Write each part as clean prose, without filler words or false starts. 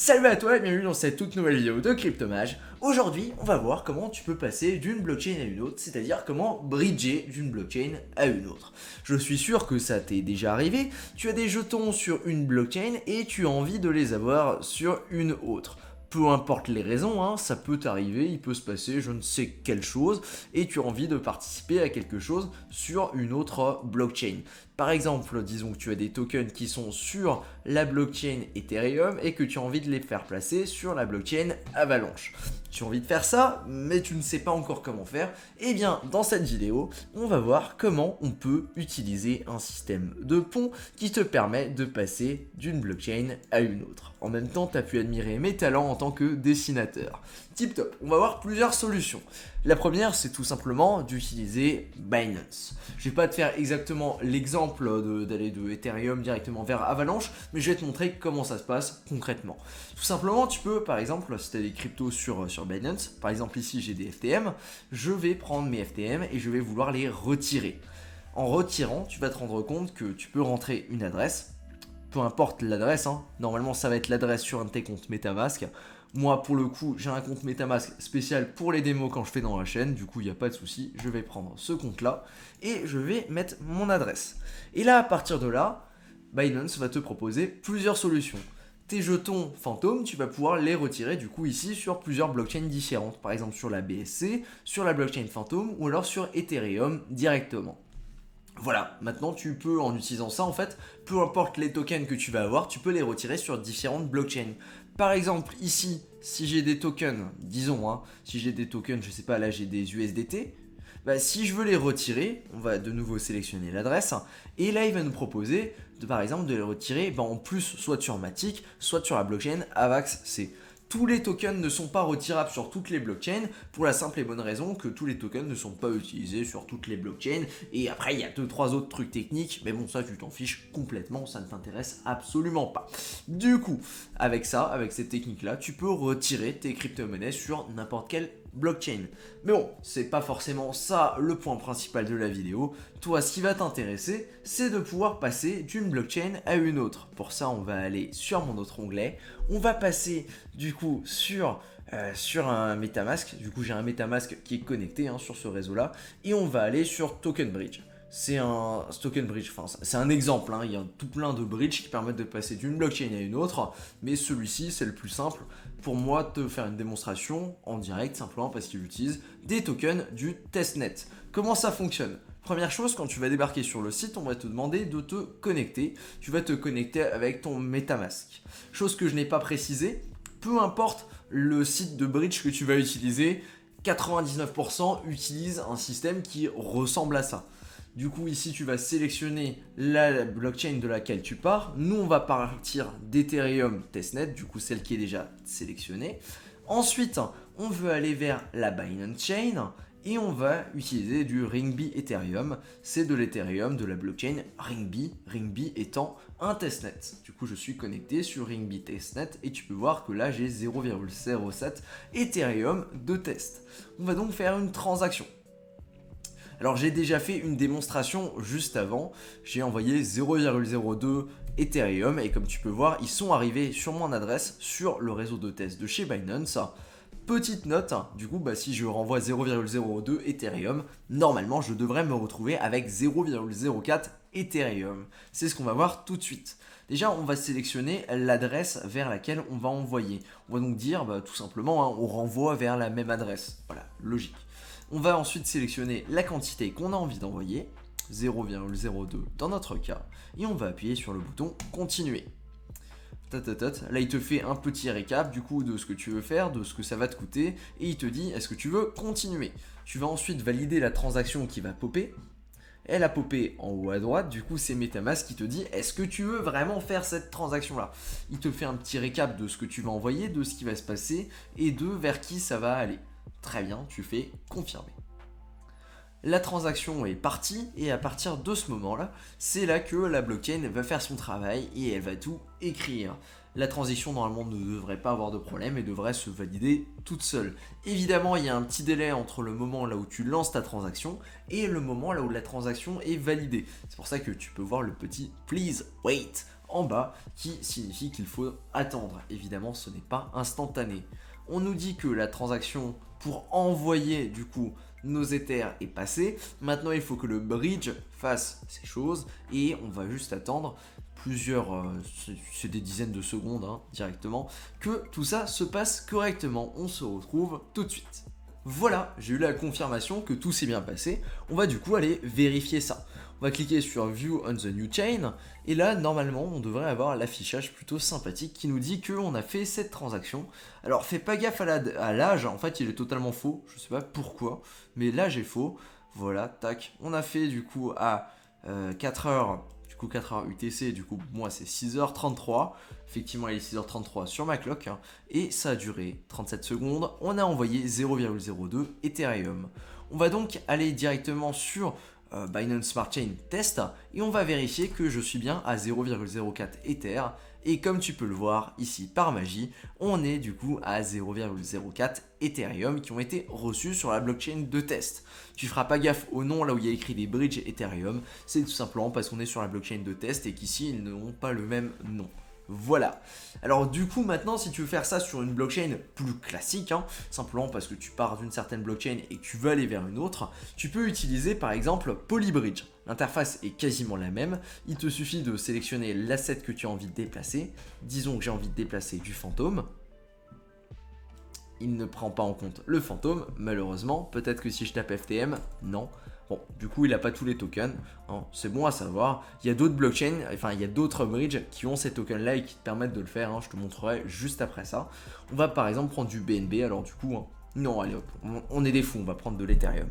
Salut à toi et bienvenue dans cette toute nouvelle vidéo de Cryptomage. Aujourd'hui, on va voir comment tu peux passer d'une blockchain à une autre, c'est-à-dire comment bridger d'une blockchain à une autre. Je suis sûr que ça t'est déjà arrivé, tu as des jetons sur une blockchain et tu as envie de les avoir sur une autre. Peu importe les raisons, ça peut t'arriver, il peut se passer je ne sais quelle chose et tu as envie de participer à quelque chose sur une autre blockchain. Par exemple, disons que tu as des tokens qui sont sur la blockchain Ethereum et que tu as envie de les faire placer sur la blockchain Avalanche. Tu as envie de faire ça, mais tu ne sais pas encore comment faire. Eh bien, dans cette vidéo, on va voir comment on peut utiliser un système de pont qui te permet de passer d'une blockchain à une autre. En même temps, tu as pu admirer mes talents en tant que dessinateur. Tip top, on va voir plusieurs solutions. La première, c'est tout simplement d'utiliser Binance. Je vais pas te faire exactement l'exemple d'aller de Ethereum directement vers Avalanche, mais je vais te montrer comment ça se passe concrètement. Tout simplement, tu peux, par exemple, si tu as des cryptos sur Binance, par exemple ici j'ai des FTM, je vais prendre mes FTM et je vais vouloir les retirer. En retirant, tu vas te rendre compte que tu peux rentrer une adresse, peu importe l'adresse, normalement ça va être l'adresse sur un de tes comptes MetaMask. Moi, pour le coup, j'ai un compte MetaMask spécial pour les démos quand je fais dans la chaîne. Du coup, il n'y a pas de souci. Je vais prendre ce compte-là et je vais mettre mon adresse. Et là, à partir de là, Binance va te proposer plusieurs solutions. Tes jetons fantômes, tu vas pouvoir les retirer du coup ici sur plusieurs blockchains différentes. Par exemple sur la BSC, sur la blockchain fantôme ou alors sur Ethereum directement. Voilà, maintenant tu peux, en utilisant ça en fait, peu importe les tokens que tu vas avoir, tu peux les retirer sur différentes blockchains. Par exemple, ici, si j'ai des tokens, disons, si j'ai des tokens, je sais pas, là j'ai des USDT, si je veux les retirer, on va de nouveau sélectionner l'adresse, et là il va nous proposer, par exemple, de les retirer en plus soit sur Matic, soit sur la blockchain AVAX-C. Tous les tokens ne sont pas retirables sur toutes les blockchains pour la simple et bonne raison que tous les tokens ne sont pas utilisés sur toutes les blockchains. Et après, il y a 2-3 autres trucs techniques, mais bon, ça, tu t'en fiches complètement, ça ne t'intéresse absolument pas. Du coup, avec ça, avec cette technique-là, tu peux retirer tes crypto-monnaies sur n'importe quelle blockchain. Mais bon, c'est pas forcément ça le point principal de la vidéo. Toi, ce qui va t'intéresser, c'est de pouvoir passer d'une blockchain à une autre. Pour ça, on va aller sur mon autre onglet. On va passer du coup sur un MetaMask. Du coup, j'ai un MetaMask qui est connecté sur ce réseau-là. Et on va aller sur Token Bridge. C'est un token bridge, c'est un exemple, il y a tout plein de bridges qui permettent de passer d'une blockchain à une autre, mais celui-ci c'est le plus simple pour moi de faire une démonstration en direct simplement parce qu'il utilise des tokens du testnet. Comment ça fonctionne ? Première chose, quand tu vas débarquer sur le site, on va te demander de te connecter. Tu vas te connecter avec ton MetaMask. Chose que je n'ai pas précisé, peu importe le site de bridge que tu vas utiliser, 99% utilisent un système qui ressemble à ça. Du coup, ici, tu vas sélectionner la blockchain de laquelle tu pars. Nous, on va partir d'Ethereum testnet, du coup, celle qui est déjà sélectionnée. Ensuite, on veut aller vers la Binance Chain et on va utiliser du Ringbi Ethereum. C'est de l'Ethereum de la blockchain Ringbi, Ringbi étant un testnet. Du coup, je suis connecté sur Ringbi testnet et tu peux voir que là, j'ai 0,07 Ethereum de test. On va donc faire une transaction. Alors j'ai déjà fait une démonstration juste avant, j'ai envoyé 0,02 Ethereum et comme tu peux voir, ils sont arrivés sur mon adresse sur le réseau de test de chez Binance. Petite note, du coup si je renvoie 0,02 Ethereum, normalement je devrais me retrouver avec 0,04 Ethereum. C'est ce qu'on va voir tout de suite. Déjà on va sélectionner l'adresse vers laquelle on va envoyer. On va donc dire tout simplement on renvoie vers la même adresse. Voilà, logique. On va ensuite sélectionner la quantité qu'on a envie d'envoyer, 0,02 dans notre cas, et on va appuyer sur le bouton continuer. Là il te fait un petit récap du coup de ce que tu veux faire, de ce que ça va te coûter, et il te dit est-ce que tu veux continuer. Tu vas ensuite valider la transaction qui va popper. Elle a popé en haut à droite, du coup c'est MetaMask qui te dit est-ce que tu veux vraiment faire cette transaction là. Il te fait un petit récap de ce que tu vas envoyer, de ce qui va se passer et de vers qui ça va aller. Très bien, tu fais confirmer. La transaction est partie et à partir de ce moment-là, c'est là que la blockchain va faire son travail et elle va tout écrire. La transition normalement ne devrait pas avoir de problème et devrait se valider toute seule. Évidemment, il y a un petit délai entre le moment là où tu lances ta transaction et le moment là où la transaction est validée. C'est pour ça que tu peux voir le petit please wait en bas qui signifie qu'il faut attendre. Évidemment, ce n'est pas instantané. On nous dit que la transaction pour envoyer du coup nos Ethers est passée. Maintenant, il faut que le bridge fasse ces choses et on va juste attendre c'est des dizaines de secondes directement, que tout ça se passe correctement. On se retrouve tout de suite. Voilà, j'ai eu la confirmation que tout s'est bien passé. On va du coup aller vérifier ça. On va cliquer sur View on the New Chain et là normalement on devrait avoir l'affichage plutôt sympathique qui nous dit qu'on a fait cette transaction. Alors fais pas gaffe à l'âge, en fait il est totalement faux, je sais pas pourquoi, mais l'âge est faux. Voilà, tac, on a fait du coup à 4h. Du coup 4h UTC, du coup moi c'est 6h33, effectivement il est 6h33 sur ma clock, et ça a duré 37 secondes, on a envoyé 0,02 Ethereum. On va donc aller directement sur Binance Smart Chain Test, et on va vérifier que je suis bien à 0,04 Ether, et comme tu peux le voir ici par magie, on est du coup à 0,04 Ethereum qui ont été reçus sur la blockchain de test. Tu feras pas gaffe au nom là où il y a écrit des bridges Ethereum, c'est tout simplement parce qu'on est sur la blockchain de test et qu'ici ils n'ont pas le même nom. Voilà. Alors du coup maintenant si tu veux faire ça sur une blockchain plus classique, simplement parce que tu pars d'une certaine blockchain et que tu veux aller vers une autre, tu peux utiliser par exemple Polybridge. L'interface est quasiment la même, il te suffit de sélectionner l'asset que tu as envie de déplacer. Disons que j'ai envie de déplacer du fantôme. Il ne prend pas en compte le fantôme, malheureusement. Peut-être que si je tape FTM, non. Bon, du coup, il n'a pas tous les tokens. C'est bon à savoir. Il y a d'autres blockchains, enfin, il y a d'autres bridges qui ont ces tokens-là et qui te permettent de le faire. Je te montrerai juste après ça. On va par exemple prendre du BNB. Alors, du coup, non, allez hop, on est des fous, on va prendre de l'Ethereum.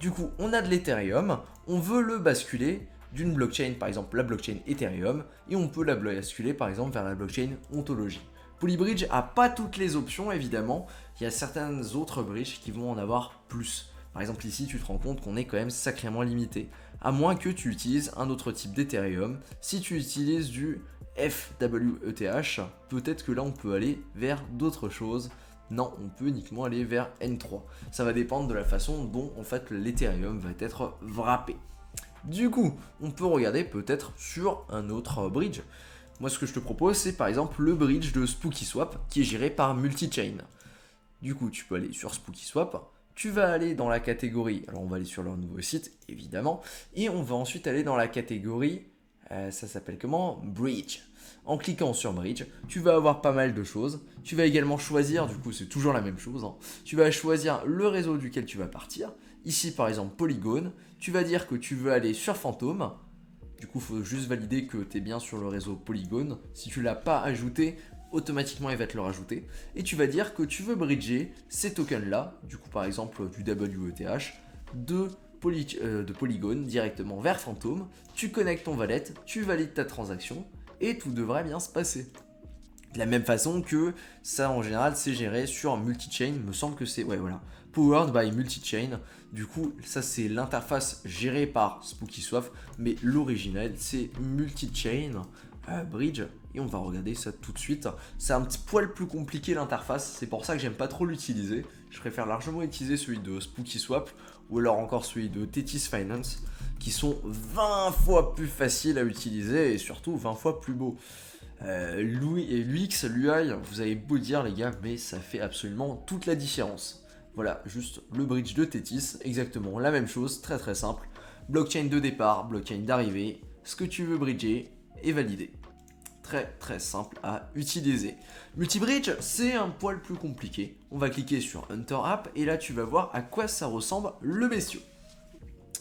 Du coup, on a de l'Ethereum. On veut le basculer d'une blockchain, par exemple la blockchain Ethereum, et on peut la basculer par exemple vers la blockchain Ontologie. Polybridge a pas toutes les options évidemment, il y a certaines autres bridges qui vont en avoir plus. Par exemple ici tu te rends compte qu'on est quand même sacrément limité, à moins que tu utilises un autre type d'Ethereum. Si tu utilises du FWETH, peut-être que là on peut aller vers d'autres choses. Non, on peut uniquement aller vers N3. Ça va dépendre de la façon dont en fait l'Ethereum va être wrappé. Du coup, on peut regarder peut-être sur un autre bridge. Moi, ce que je te propose, c'est par exemple le bridge de SpookySwap qui est géré par Multichain. Du coup, tu peux aller sur SpookySwap, tu vas aller dans la catégorie, alors on va aller sur leur nouveau site, évidemment, et on va ensuite aller dans la catégorie, ça s'appelle comment? Bridge. En cliquant sur Bridge, tu vas avoir pas mal de choses. Tu vas également choisir, du coup c'est toujours la même chose, tu vas choisir le réseau duquel tu vas partir. Ici par exemple Polygon, tu vas dire que tu veux aller sur Phantom. Du coup il faut juste valider que tu es bien sur le réseau Polygon. Si tu ne l'as pas ajouté, automatiquement il va te le rajouter. Et tu vas dire que tu veux bridger ces tokens là, du coup par exemple du WETH, de Polygon directement vers Phantom. Tu connectes ton wallet, tu valides ta transaction et tout devrait bien se passer. De la même façon que ça en général c'est géré sur Multichain, me semble que c'est, ouais voilà, Powered by Multichain. Du coup ça c'est l'interface gérée par SpookySwap, mais l'original c'est Multichain Bridge, et on va regarder ça tout de suite. C'est un petit poil plus compliqué l'interface, c'est pour ça que j'aime pas trop l'utiliser. Je préfère largement utiliser celui de SpookySwap ou alors encore celui de Tethys Finance, qui sont 20 fois plus faciles à utiliser et surtout 20 fois plus beaux. L'UX, l'UI, vous avez beau dire les gars, mais ça fait absolument toute la différence. Voilà, juste le bridge de Tethys, exactement la même chose, très très simple. Blockchain de départ, blockchain d'arrivée, ce que tu veux bridger est validé. Très très simple à utiliser. Multibridge, c'est un poil plus compliqué. On va cliquer sur Hunter App et là tu vas voir à quoi ça ressemble le bestiau.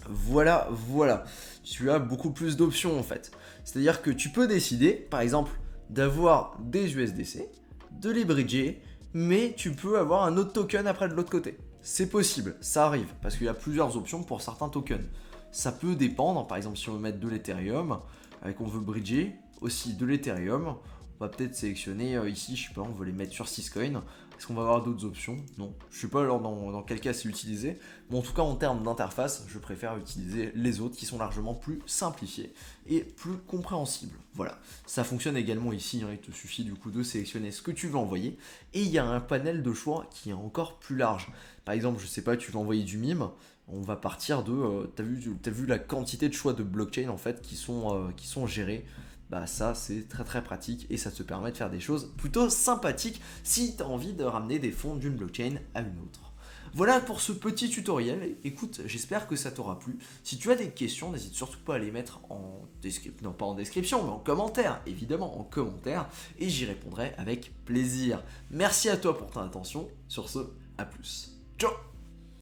Voilà, voilà. Tu as beaucoup plus d'options en fait. C'est-à-dire que tu peux décider, par exemple, d'avoir des USDC, de les bridger, mais tu peux avoir un autre token après de l'autre côté. C'est possible, ça arrive, parce qu'il y a plusieurs options pour certains tokens. Ça peut dépendre, par exemple si on veut mettre de l'Ethereum, et qu'on veut bridger aussi de l'Ethereum, on va peut-être sélectionner ici, je sais pas, on veut les mettre sur Syscoin. Est-ce qu'on va avoir d'autres options? Non. Je sais pas alors dans quel cas c'est utilisé. Mais en tout cas, en termes d'interface, je préfère utiliser les autres qui sont largement plus simplifiés et plus compréhensibles. Voilà. Ça fonctionne également ici. Il te suffit du coup de sélectionner ce que tu veux envoyer. Et il y a un panel de choix qui est encore plus large. Par exemple, je sais pas, tu veux envoyer du mime. On va partir de... t'as vu la quantité de choix de blockchain en fait qui sont gérés. bah ça c'est très très pratique et ça te permet de faire des choses plutôt sympathiques si tu as envie de ramener des fonds d'une blockchain à une autre. Voilà pour ce petit tutoriel. Écoute, j'espère que ça t'aura plu. Si tu as des questions, n'hésite surtout pas à les mettre en description, non pas en description, mais en commentaire, évidemment en commentaire, et j'y répondrai avec plaisir. Merci à toi pour ton attention. Sur ce, à plus. Ciao.